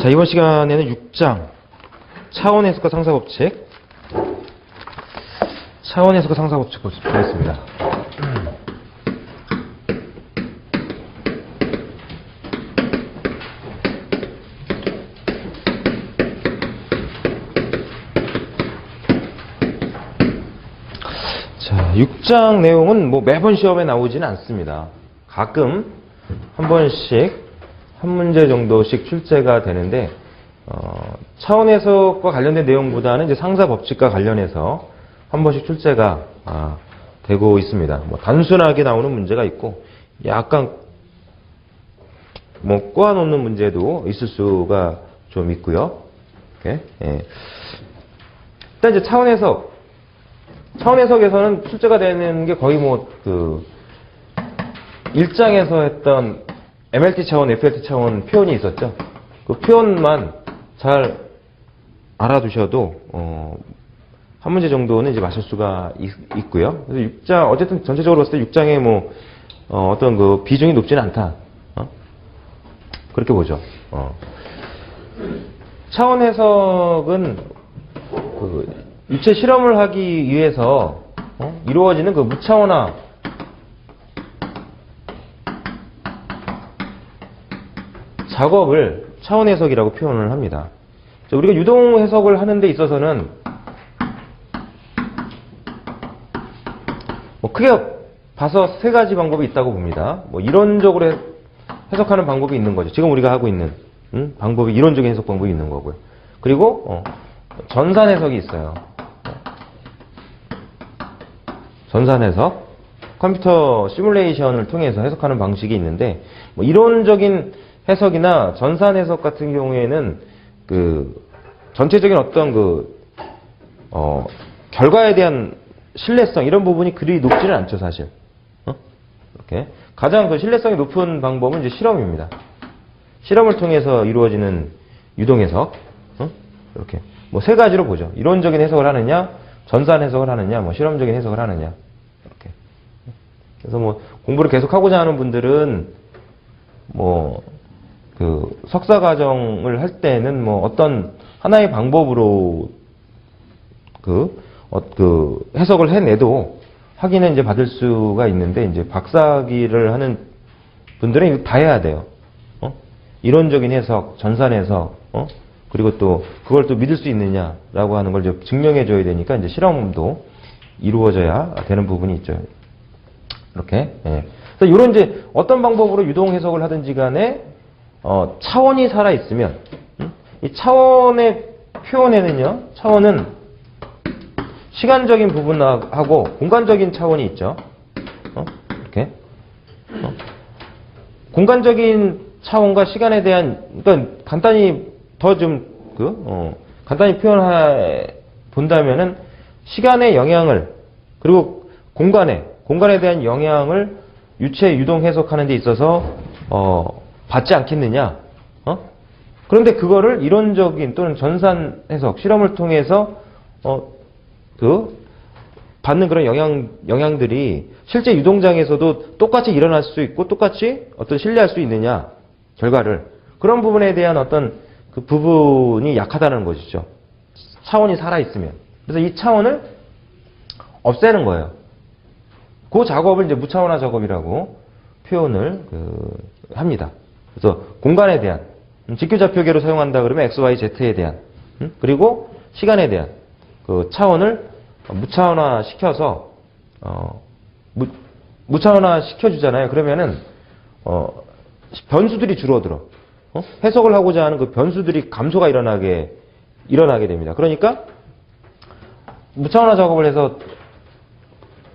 자, 이번 시간에는 6장 차원 해석과 상사 법칙 보겠습니다. 자, 6장 내용은 뭐 매번 시험에 나오지는 않습니다. 가끔 한 번씩 한 문제 정도씩 출제가 되는데, 차원 해석과 관련된 내용보다는 이제 상사 법칙과 관련해서 한 번씩 출제가 되고 있습니다. 뭐 단순하게 나오는 문제가 있고, 약간 뭐 꼬아놓는 문제도 있을 수가 좀 있고요. 이렇게. 예. 일단 이제 차원 해석에서는 출제가 되는 게 거의 뭐 그 1장에서 했던 MLT 차원, FLT 차원 표현이 있었죠. 그 표현만 잘 알아두셔도 한 문제 정도는 이제 맞출 수가 있고요. 그래서 6장 어쨌든 전체적으로 봤을 때 6장에 뭐 어떤 그 비중이 높지는 않다. 그렇게 보죠. 차원 해석은 그 유체 실험을 하기 위해서 이루어지는 그 무차원화 작업을 차원 해석이라고 표현을 합니다. 우리가 유동 해석을 하는 데 있어서는 뭐 크게 봐서 세 가지 방법이 있다고 봅니다. 뭐 이론적으로 해석하는 방법이 있는 거죠. 지금 우리가 하고 있는 방법이 이론적인 해석 방법이 있는 거고요. 그리고 전산 해석이 있어요. 전산 해석, 컴퓨터 시뮬레이션을 통해서 해석하는 방식이 있는데, 뭐 이론적인 해석이나 전산 해석 같은 경우에는 그 전체적인 어떤 그 결과에 대한 신뢰성 이런 부분이 그리 높지는 않죠, 사실. 이렇게 가장 그 신뢰성이 높은 방법은 이제 실험입니다. 실험을 통해서 이루어지는 유동 해석. 이렇게 뭐 세 가지로 보죠. 이론적인 해석을 하느냐, 전산 해석을 하느냐, 뭐 실험적인 해석을 하느냐. 이렇게. 그래서 뭐 공부를 계속하고자 하는 분들은 뭐 그 석사 과정을 할 때는 뭐 어떤 하나의 방법으로 그 해석을 해내도 확인은 이제 받을 수가 있는데, 이제 박사학위를 하는 분들은 이거 다 해야 돼요. 이론적인 해석, 전산 해석, 그리고 또 그걸 또 믿을 수 있느냐라고 하는 걸 이제 증명해 줘야 되니까 이제 실험도 이루어져야 되는 부분이 있죠. 이렇게. 예. 그래서 이런 이제 어떤 방법으로 유동 해석을 하든지 간에 차원이 살아 있으면, 이 차원의 표현에는요, 차원은 시간적인 부분하고 공간적인 차원이 있죠. 이렇게. 공간적인 차원과 시간에 대한, 그러니까 간단히 더 좀 간단히 표현해 본다면은 시간의 영향을, 그리고 공간에 대한 영향을 유체 유동 해석하는 데 있어서 받지 않겠느냐. 그런데 그거를 이론적인 또는 전산 해석, 실험을 통해서 받는 그런 영향들이 실제 유동장에서도 똑같이 일어날 수 있고 똑같이 신뢰할 수 있느냐, 결과를. 그런 부분에 대한 어떤 그 부분이 약하다는 것이죠. 차원이 살아있으면. 그래서 이 차원을 없애는 거예요. 그 작업을 이제 무차원화 작업이라고 표현을 합니다. 그래서 공간에 대한, 직교좌표계로 사용한다 그러면 X, Y, Z에 대한, 그리고 시간에 대한 그 차원을 무차원화 시켜서, 무차원화 시켜주잖아요. 그러면은, 변수들이 줄어들어. 해석을 하고자 하는 그 변수들이 감소가 일어나게 됩니다. 그러니까, 무차원화 작업을 해서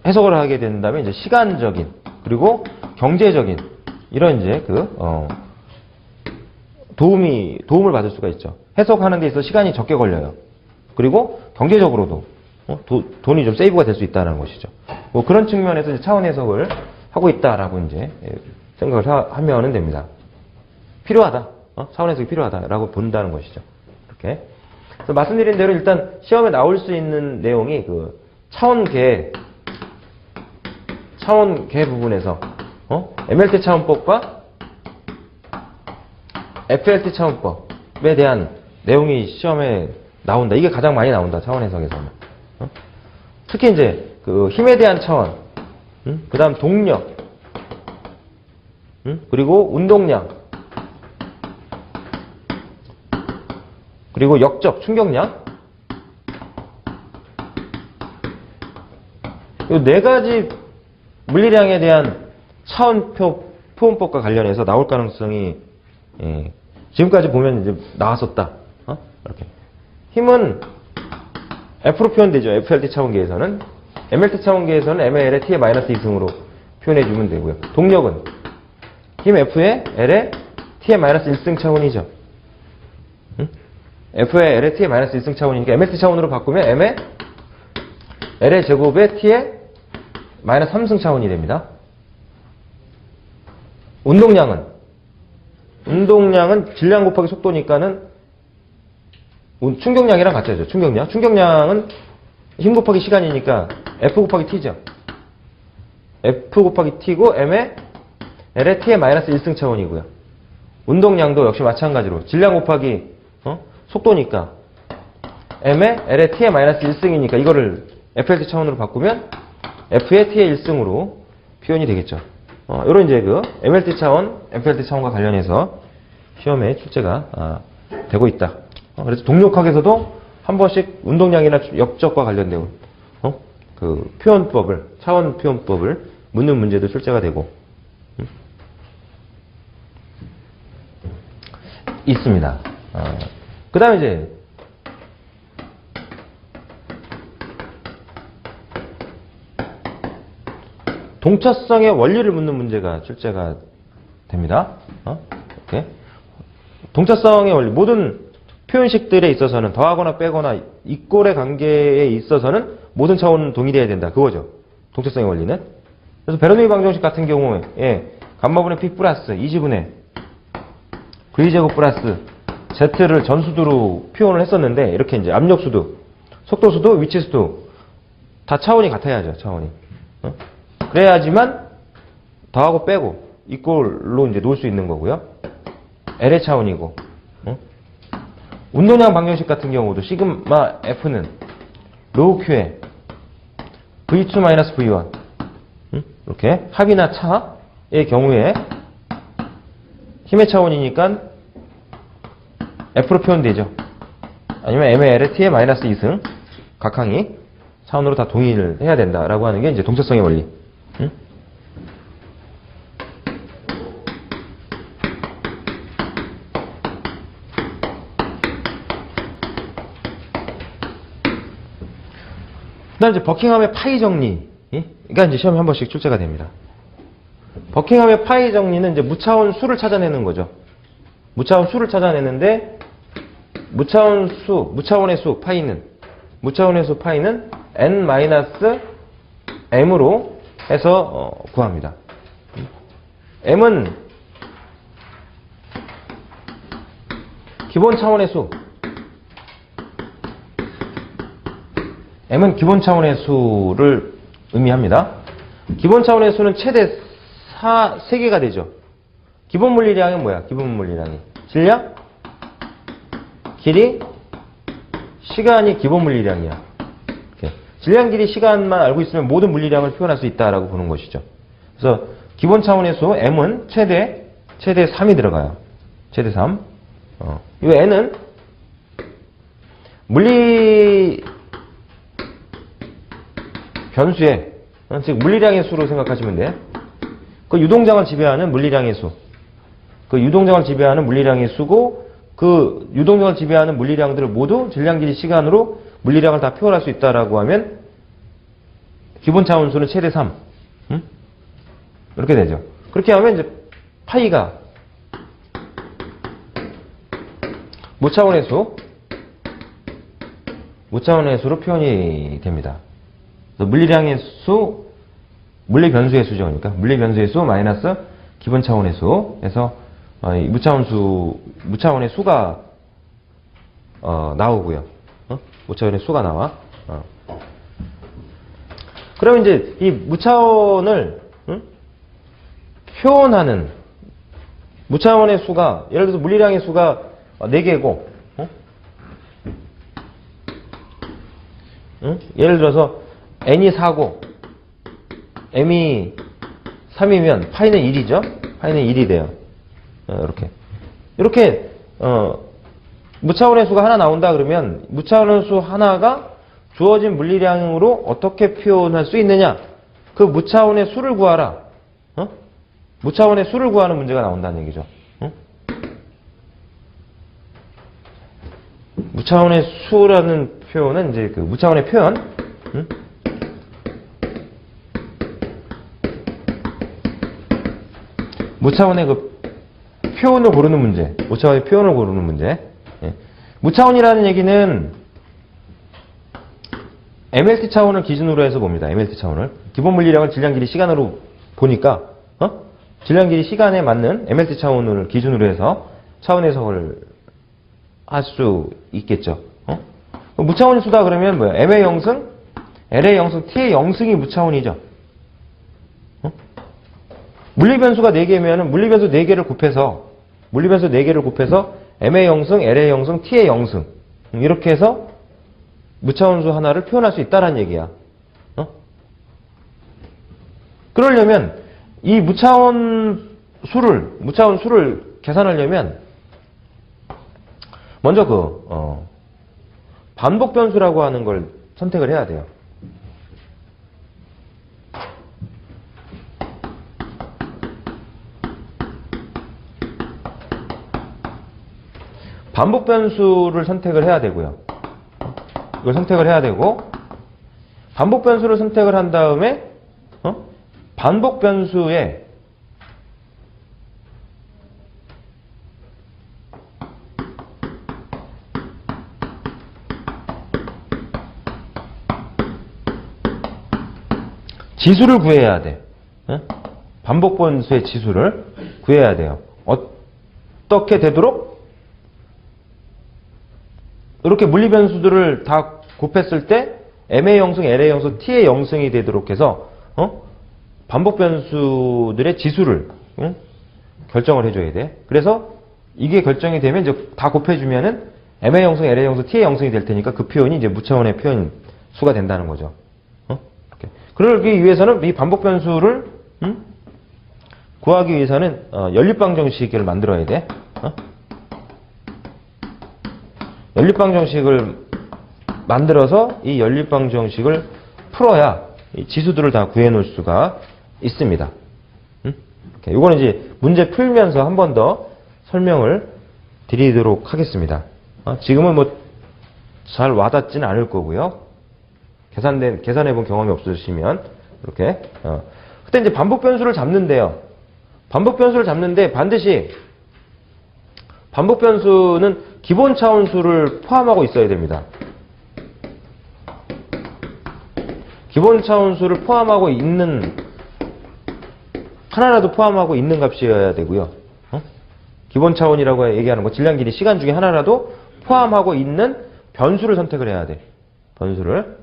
해석을 하게 된다면 이제 시간적인, 그리고 경제적인, 이런 이제 도움을 받을 수가 있죠. 해석하는 데 있어서 시간이 적게 걸려요. 그리고 경제적으로도 돈이 좀 세이브가 될 수 있다는 것이죠. 뭐 그런 측면에서 이제 차원 해석을 하고 있다라고 이제 생각을 하면 됩니다. 필요하다. 차원 해석이 필요하다라고 본다는 것이죠. 이렇게. 그래서 말씀드린 대로 일단 시험에 나올 수 있는 내용이 그 차원계 부분에서 MLT 차원법과 FLT 차원법, 대한 내용이 시험에 나온다. 이게 가장 많이 나온다. 차원 해석에서는. 특히 이제 그 힘에 대한 차원, 그 다음 동력, 그리고 운동량, 그리고 역적, 충격량. 이 네 가지 물리량에 대한 차원표 표현법과 관련해서 나올 가능성이 지금까지 보면 이제 나왔었다. 이렇게 힘은 F로 표현되죠. FLT 차원계에서는. MLT 차원계에서는 ML의 T의 마이너스 2승으로 표현해주면 되고요. 동력은 힘 F의 L의 T의 마이너스 1승 차원이죠. F의 L의 T의 마이너스 1승 차원이니까 MLT 차원으로 바꾸면 M의 L의 제곱의 T의 마이너스 3승 차원이 됩니다. 운동량은 질량 곱하기 속도니까는 충격량이랑 같죠. 충격량은 힘 곱하기 시간이니까 F 곱하기 T죠. F 곱하기 T고 M의 L의 T의 마이너스 1승 차원이고요. 운동량도 역시 마찬가지로 질량 곱하기 속도니까 M의 L의 T의 마이너스 1승이니까 이거를 FLT 차원으로 바꾸면 F의 T의 1승으로 표현이 되겠죠. 요런 이제 그 MLT 차원, FLT 차원과 관련해서 시험에 출제가 되고 있다. 그래서 동력학에서도 한 번씩 운동량이나 역적과 관련된 그 표현법을, 차원 표현법을 묻는 문제도 출제가 되고 있습니다. 그 다음에 이제 동차성의 원리를 묻는 문제가 출제가 됩니다. 이렇게. 동차성의 원리, 모든 표현식들에 있어서는 더하거나 빼거나 이꼴의 관계에 있어서는 모든 차원은 동일해야 된다. 그거죠. 동차성의 원리는. 그래서 베르노이 방정식 같은 경우에 감마분의 P 플러스 2지분의 V제곱 플러스 Z를 전수도로 표현을 했었는데 이렇게 이제 압력수도, 속도수도, 위치수도 다 차원이 같아야죠. 차원이. 그래야지만 더하고 빼고 이꼴로 이제 놓을 수 있는 거고요. L의 차원이고. 운동량 방정식 같은 경우도 시그마 F는 로우 Q에 V2 V1 이렇게 합이나 차의 경우에 힘의 차원이니까 F로 표현되죠. 아니면 M의 L의 T의 마이너스 2승 각항이 차원으로 다 동일을 해야 된다라고 하는 게 이제 동차성의 원리. 그다음 이제 버킹함의 파이 정리가 이제 시험에 한 번씩 출제가 됩니다. 버킹함의 파이 정리는 이제 무차원 수를 찾아내는 거죠. 무차원 수를 찾아내는데 무차원의 수 파이는 n-m으로 해서 구합니다. m은 기본 차원의 수. m은 기본 차원의 수를 의미합니다. 기본 차원의 수는 최대 3개가 되죠. 기본 물리량은 뭐야? 기본 물리량이 질량, 길이, 시간이 기본 물리량이야. 이렇게. 질량, 길이, 시간만 알고 있으면 모든 물리량을 표현할 수 있다라고 보는 것이죠. 그래서 기본 차원의 수 m은 최대 3이 들어가요. 최대 3. 이 n은 물리 변수의, 즉 물리량의 수로 생각하시면 돼요. 그 유동장을 지배하는 물리량의 수. 그 유동장을 지배하는 물리량의 수고 그 유동장을 지배하는 물리량들을 모두 질량, 길이, 시간으로 물리량을 다 표현할 수 있다라고 하면 기본 차원수는 최대 3. 이렇게 되죠. 그렇게 하면 이제 파이가 무차원의 수로 표현이 됩니다. 물리량의 수, 물리 변수의 수죠. 그러니까 물리 변수의 수 마이너스 기본 차원의 수에서 무차원의 수가 나오고요. 무차원의 수가 나와. 그러면 이제 이 무차원을 표현하는 무차원의 수가, 예를 들어서 물리량의 수가 4개고, 예를 들어서 n이 4고 m이 3이면 파이는 1이죠. 파이는 1이 돼요. 이렇게 무차원의 수가 하나 나온다 그러면 무차원의 수 하나가 주어진 물리량으로 어떻게 표현할 수 있느냐? 그 무차원의 수를 구하라. 무차원의 수를 구하는 문제가 나온다는 얘기죠. 무차원의 수라는 표현은 이제 그 무차원의 표현, 무차원의 그 표현을 고르는 문제, 무차원의 표현을 고르는 문제. 예. 무차원이라는 얘기는 MLT 차원을 기준으로 해서 봅니다. MLT 차원을 기본 물리량을 질량, 길이, 시간으로 보니까 질량, 길이, 시간에 맞는 MLT 차원을 기준으로 해서 차원 해석을 할 수 있겠죠. 무차원의 수다 그러면 뭐야? M의 영승, L의 영승, T의 영승이 무차원이죠. 물리변수가 4개면 물리변수 4개를 곱해서 M의 영승, L의 영승, T의 영승 이렇게 해서 무차원수 하나를 표현할 수 있다는 얘기야. 그러려면 이 무차원 수를 계산하려면 먼저 반복 변수라고 하는 걸 선택을 해야 돼요. 반복 변수를 선택을 해야 되고요. 이걸 선택을 해야 되고, 반복 변수를 선택을 한 다음에 반복 변수에 지수를 구해야 돼. 반복 변수의 지수를 구해야 돼요. 어떻게 되도록? 이렇게 물리 변수들을 다 곱했을 때 M의 영승, L의 영승, T의 영승이 되도록 해서 반복 변수들의 지수를 결정을 해줘야 돼. 그래서 이게 결정이 되면 이제 다 곱해주면은 M의 영승, L의 영승, T의 영승이 될 테니까 그 표현이 이제 무차원의 표현 수가 된다는 거죠. 그러기 위해서는 이 반복 변수를 구하기 위해서는 연립방 정식을 만들어야 돼. 연립방 정식을 만들어서 이 연립방 정식을 풀어야 이 지수들을 다 구해 놓을 수가 있습니다. 이거는 이제 문제 풀면서 한 번 더 설명을 드리도록 하겠습니다. 지금은 뭐 잘 와닿지는 않을 거고요. 계산해 본 경험이 없으시면 이렇게 그때 이제 반복 변수를 잡는데요. 반복 변수를 잡는데 반드시 반복 변수는 기본 차원수를 포함하고 있어야 됩니다. 기본 차원수를 포함하고 있는 하나라도 포함하고 있는 값이어야 되고요. 기본 차원이라고 얘기하는 거 질량, 길이, 시간 중에 하나라도 포함하고 있는 변수를 선택을 해야 돼. 변수를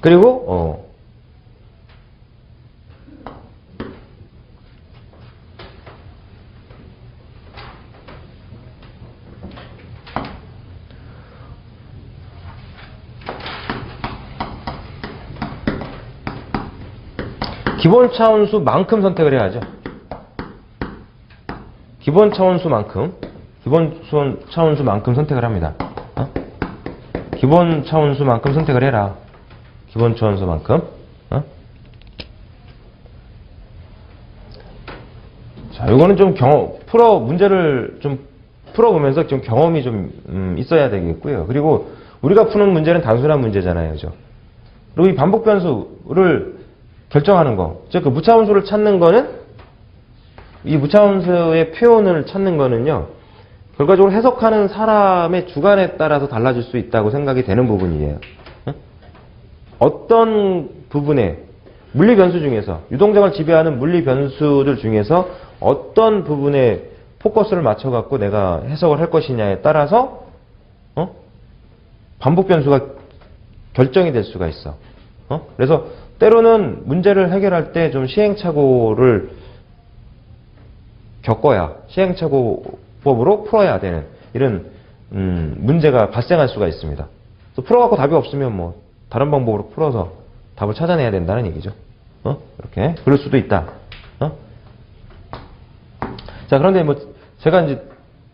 그리고 기본 차원수만큼 선택을 해야죠. 기본 차원수만큼 선택을 합니다. 기본 차원수만큼 선택을 해라. 기본 차원수만큼. 자, 이거는 좀 문제를 좀 풀어보면서 좀 경험이 좀 있어야 되겠고요. 그리고 우리가 푸는 문제는 단순한 문제잖아요, 그죠? 그리고 이 반복 변수를 결정하는 거, 즉 그 무차원수를 찾는 거는 이 무차원수의 표현을 찾는 거는요, 결과적으로 해석하는 사람의 주관에 따라서 달라질 수 있다고 생각이 되는 부분이에요. 어떤 부분에 물리 변수 중에서 유동적을 지배하는 물리 변수들 중에서 어떤 부분에 포커스를 맞춰 갖고 내가 해석을 할 것이냐에 따라서 반복 변수가 결정이 될 수가 있어. 그래서 때로는 문제를 해결할 때 좀 시행착오를 겪어야 시행착오법으로 풀어야 되는 이런 문제가 발생할 수가 있습니다. 그래서 풀어갖고 답이 없으면 뭐 다른 방법으로 풀어서 답을 찾아내야 된다는 얘기죠. 이렇게 그럴 수도 있다. 자, 그런데 뭐 제가 이제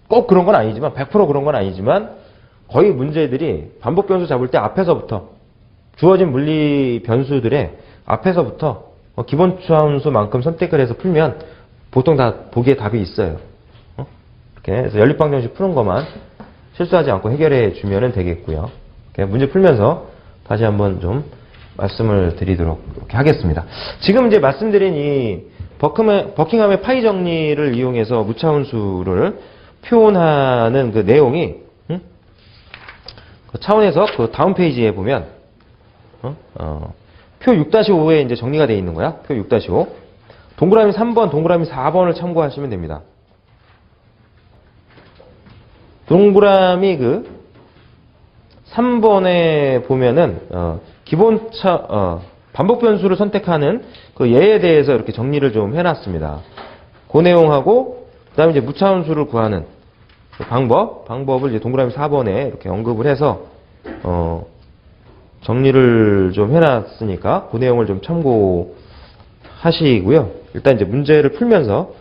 꼭 그런 건 아니지만 100% 그런 건 아니지만 거의 문제들이 반복 변수 잡을 때 앞에서부터 주어진 물리 변수들의 앞에서부터 기본 추함수만큼 선택을 해서 풀면 보통 다 보기에 답이 있어요. 이렇게 해서 연립방정식 푸는 것만 실수하지 않고 해결해 주면 되겠고요. 문제 풀면서 다시 한번 좀 말씀을 드리도록 이렇게 하겠습니다. 지금 이제 말씀드린 이 버킹함의 파이 정리를 이용해서 무차원수를 표현하는 그 내용이 그 차원에서 그 다음 페이지에 보면 표 6-5에 이제 정리가 되어 있는 거야. 표 6-5. 동그라미 3번, 동그라미 4번을 참고하시면 됩니다. 동그라미 그 3번에 보면은 반복 변수를 선택하는 그 예에 대해서 이렇게 정리를 좀 해놨습니다. 그 내용하고 그다음에 이제 무차원수를 구하는 그 방법을 이제 동그라미 4번에 이렇게 언급을 해서 정리를 좀 해놨으니까 그 내용을 좀 참고하시고요. 일단 이제 문제를 풀면서